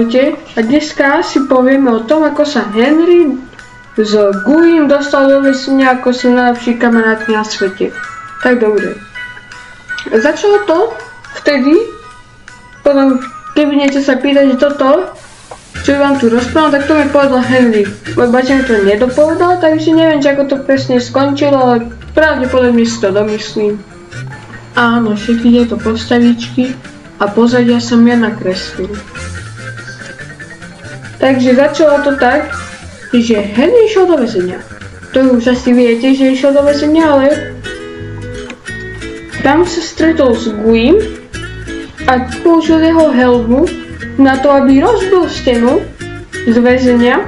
Ahojte, a dneska si povieme o tom, ako sa Henry s Guim dostal do väzenia ako sú najlepší kamaráti na svete. Tak dobre. Začalo to vtedy, potom keby niečo sa pýtať, že toto, čo vám tu rozprával, tak to mi povedal Henry. Môj bača mi to nedopovedal, takže neviem, či ako to presne skončilo, ale pravdepodobne si to domyslím. Áno, všetky tieto postavičky a pozadia som ja nakreslil. Takže začalo to tak, že Henry išiel do väzenia. To už asi viete, že išiel do väzenia, ale tam sa stretol s Guim a použil jeho helmu na to, aby rozbil stenu z väzenia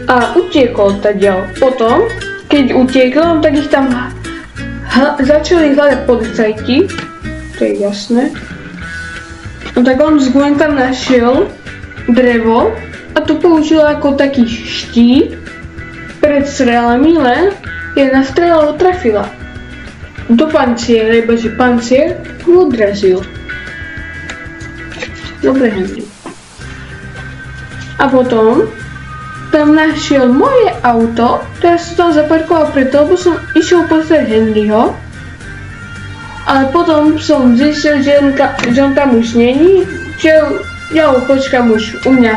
a utiekol odtiaľ. Potom, keď utiekol, tak ich tam začali hľadať policajti, to je jasné. No tak on s Guim tam našiel drevo a to použil ako taký štít pred strelami, len jedna strela ho trafila do panciera, iba že pancier ho odrazil. Dobre, Henry. A potom tam našiel moje auto, ktoré som tam zaparkoval preto, lebo som išiel pozrieť Henryho, ale potom som zistil, že on tam už není, že ja ho počkám už u mňa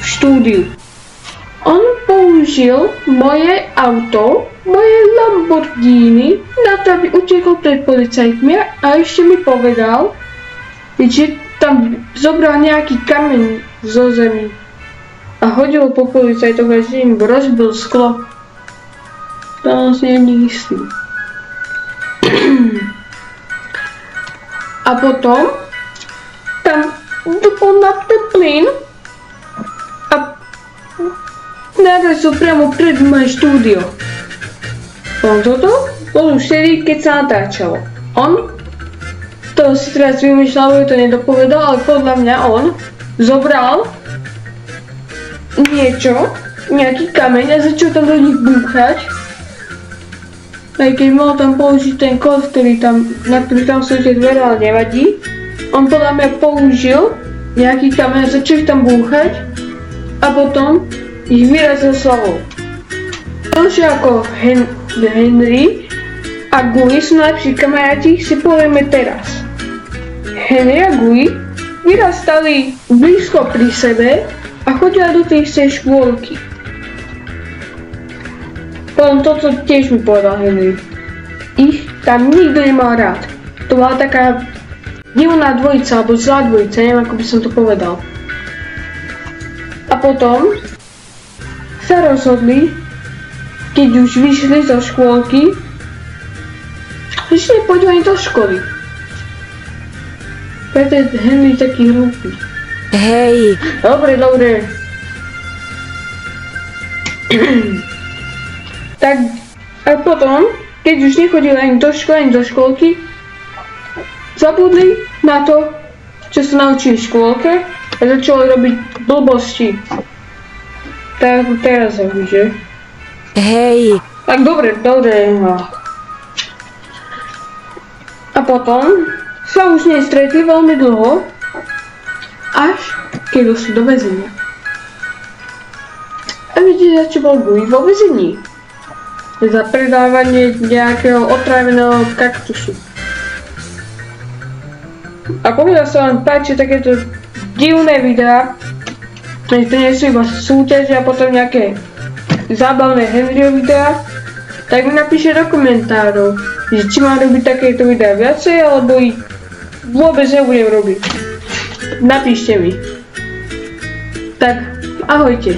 v štúdiu. On použil moje auto, moje Lamborghini, na to, aby utiekol pred policajtmi a ešte mi povedal, že tam zobral nejaký kameň zo zemi a hodil po policajtoch a že im rozbil sklo. To on si není istý. A potom tam dupol na plyn a narazil priamo pred moje štúdio. Toto bol už vtedy, keď sa natáčalo. On to si teraz vymýšľal, aby to nedopovedal, ale podľa mňa on zobral nejaký kameň a začal tam do nich búchať. Aj keď mohol tam použiť ten kód, na ktorý tam sú tie dvere, ale nevadí. On podľa mňa použil nejaký kameň a začal ich tam búchať a potom ich vyrazil slavou. To, že ako Henry a Guy sú najlepší kamaráti, si povieme teraz. Henry a Guy vyrastali blízko pri sebe a chodili do tej istej škôlky. Potom toto tiež mi povedal Henry. Ich tam nikto nemal rád. To bola taká divná dvojica, alebo zlá dvojica, neviem ako by som to povedal. A potom sa rozhodli, keď už vyšli zo škôlky, že nepôjdu ani do školy. Preto je Henry taký hlúpy. Hej. Dobre. Tak a potom, keď už nechodili ani do školy, ani do škôlky, zabudli na to, čo sa naučili v škôlke a začali robiť blbosti. Tak teraz robí, že? Hej. Tak dobre. A potom sa už nestretli veľmi dlho, až keď došli do väzenia. A vidíte, za čo bol Guy vo väzení? Za predávanie nejakého otráveného kaktusu. A pokiaľ sa vám páči takéto divné videá, to nie sú iba súťaže a potom nejaké zábavné Henryho videá, tak mi napíšte do komentárov, že či mám robiť takéto videá viacej, alebo ich vôbec nebudem robiť. Napíšte mi. Tak, ahojte.